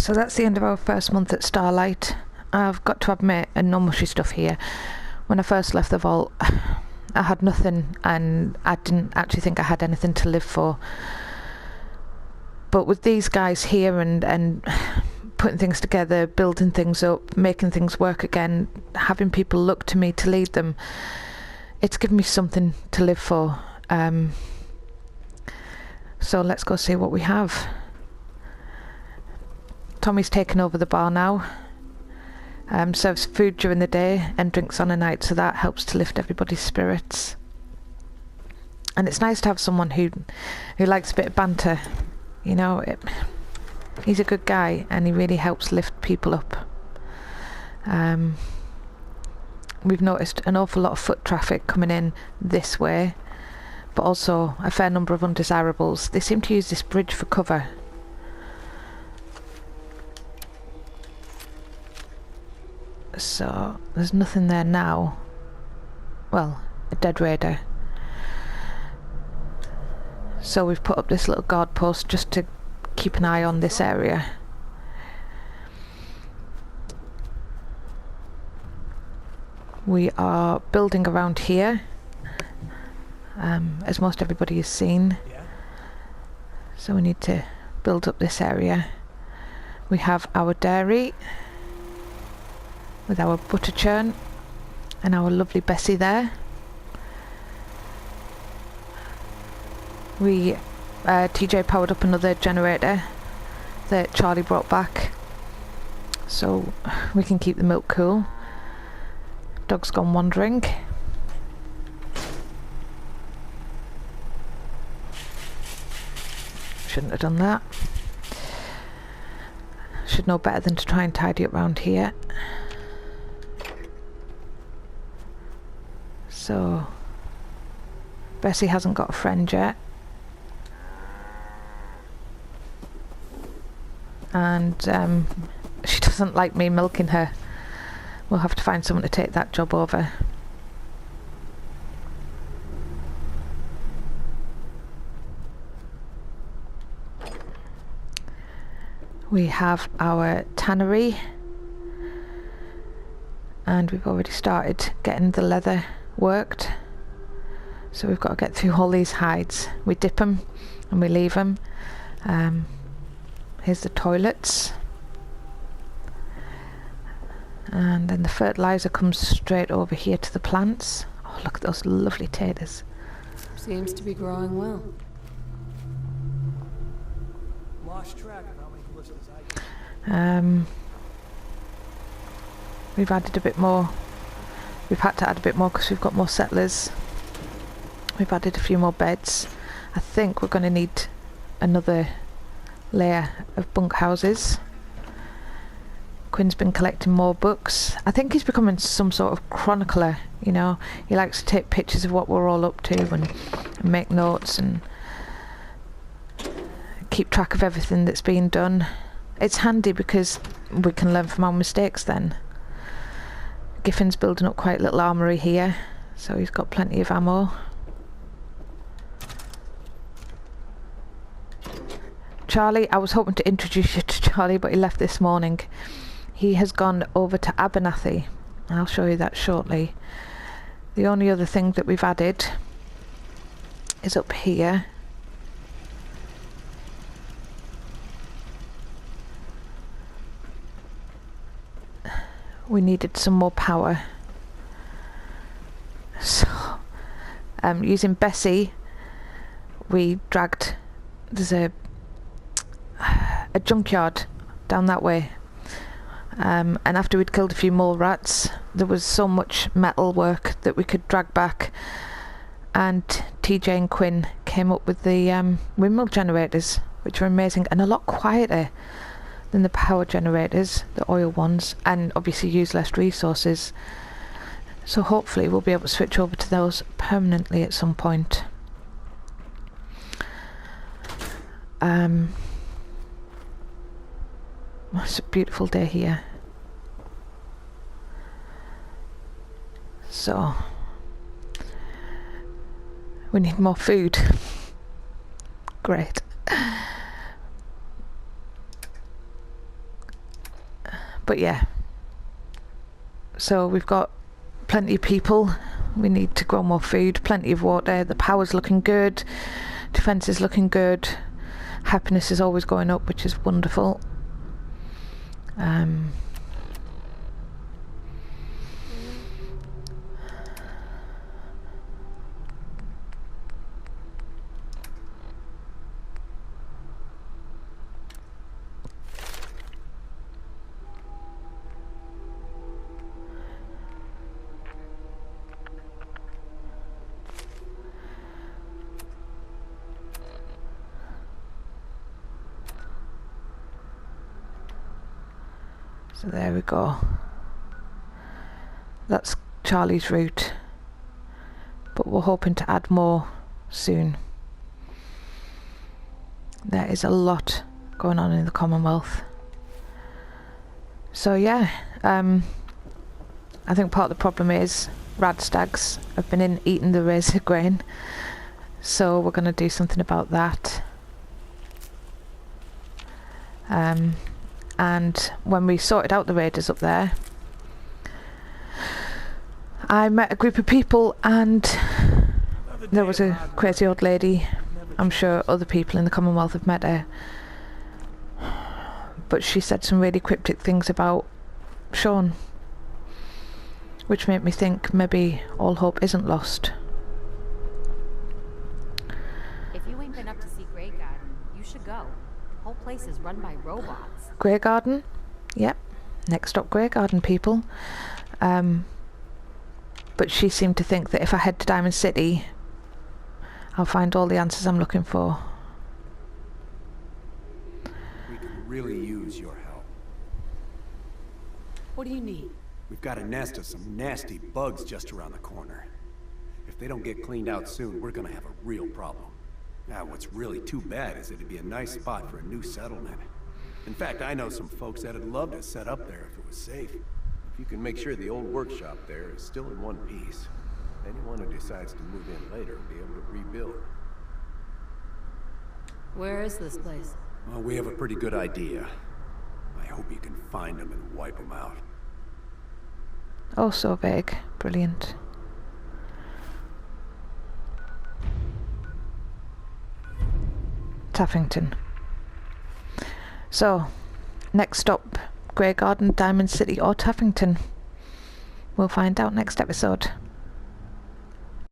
So that's the end of our first month at Starlight. I've got to admit, and no mushy stuff here, when I first left the vault I had nothing and I didn't actually think I had anything to live for. But with these guys here and putting things together, building things up, making things work again, having people look to me to lead them, it's given me something to live for. So let's go see what we have. Tommy's taken over the bar now. Serves food during the day and drinks on a night, so that helps to lift everybody's spirits. And it's nice to have someone who likes a bit of banter. You know, he's a good guy and he really helps lift people up. We've noticed an awful lot of foot traffic coming in this way, but also a fair number of undesirables. They seem to use this bridge for cover. So there's nothing there now. Well, a dead raider. So we've put up this little guard post just to keep an eye on this area. We are building around here, as most everybody has seen. So we need to build up this area. We have our dairy with our butter churn and our lovely Bessie there. We TJ powered up another generator that Charlie brought back so we can keep the milk cool. Dog's gone wandering. Shouldn't have done that. Should know better than to try and tidy up round here. So Bessie hasn't got a friend yet. And she doesn't like me milking her. We'll have to find someone to take that job over. We have our tannery and we've already started getting the leather worked. So we've got to get through all these hides. We dip them and we leave them. Here's the toilets. And then the fertilizer comes straight over here to the plants. Oh, look at those lovely taters. Seems to be growing well. Lost track of how many blisters I get. We've added a bit more. We've had to add a bit more because we've got more settlers. We've added a few more beds. I think we're going to need another layer of bunkhouses. Quinn's been collecting more books. I think he's becoming some sort of chronicler, you know. He likes to take pictures of what we're all up to and make notes and keep track of everything that's being done. It's handy because we can learn from our mistakes then. Giffin's building up quite a little armoury here, so he's got plenty of ammo. Charlie, I was hoping to introduce you to Charlie, but he left this morning. He has gone over to Abernathy. I'll show you that shortly. The only other thing that we've added is up here. We needed some more power. So, using Bessie, we dragged, there's a junkyard down that way. And after we'd killed a few more rats, there was so much metal work that we could drag back, and TJ and Quinn came up with the windmill generators, which are amazing and a lot quieter than the power generators, the oil ones, and obviously use less resources. So hopefully we'll be able to switch over to those permanently at some point. It's a beautiful day here. So we need more food. Great. But yeah, so we've got plenty of people. We need to grow more food, plenty of water. The power's looking good, defense is looking good, happiness is always going up, which is wonderful. So there we go. That's Charlie's route, but we're hoping to add more soon. There is a lot going on in the Commonwealth. So yeah, I think part of the problem is radstags have been in eating the razor grain, so we're going to do something about that. And when we sorted out the raiders up there, I met a group of people, and there was a crazy old lady. I'm sure other people in the Commonwealth have met her, but she said some really cryptic things about Sean, which made me think maybe all hope isn't lost. If you ain't been up to see Grey Garden, you should go. The whole place is run by robots. Grey Garden? Yep. Next stop, Grey Garden, people. But she seemed to think that if I head to Diamond City, I'll find all the answers I'm looking for. We could really use your help. What do you need? We've got a nest of some nasty bugs just around the corner. If they don't get cleaned out soon, we're gonna have a real problem. Now, what's really too bad is it'd be a nice spot for a new settlement. In fact, I know some folks that'd love to set up there if it was safe. If you can make sure the old workshop there is still in one piece, anyone who decides to move in later will be able to rebuild. Where is this place? Well, we have a pretty good idea. I hope you can find them and wipe them out. Oh, so vague. Brilliant. Taffington. So, next stop, Grey Garden, Diamond City or Taffington. We'll find out next episode.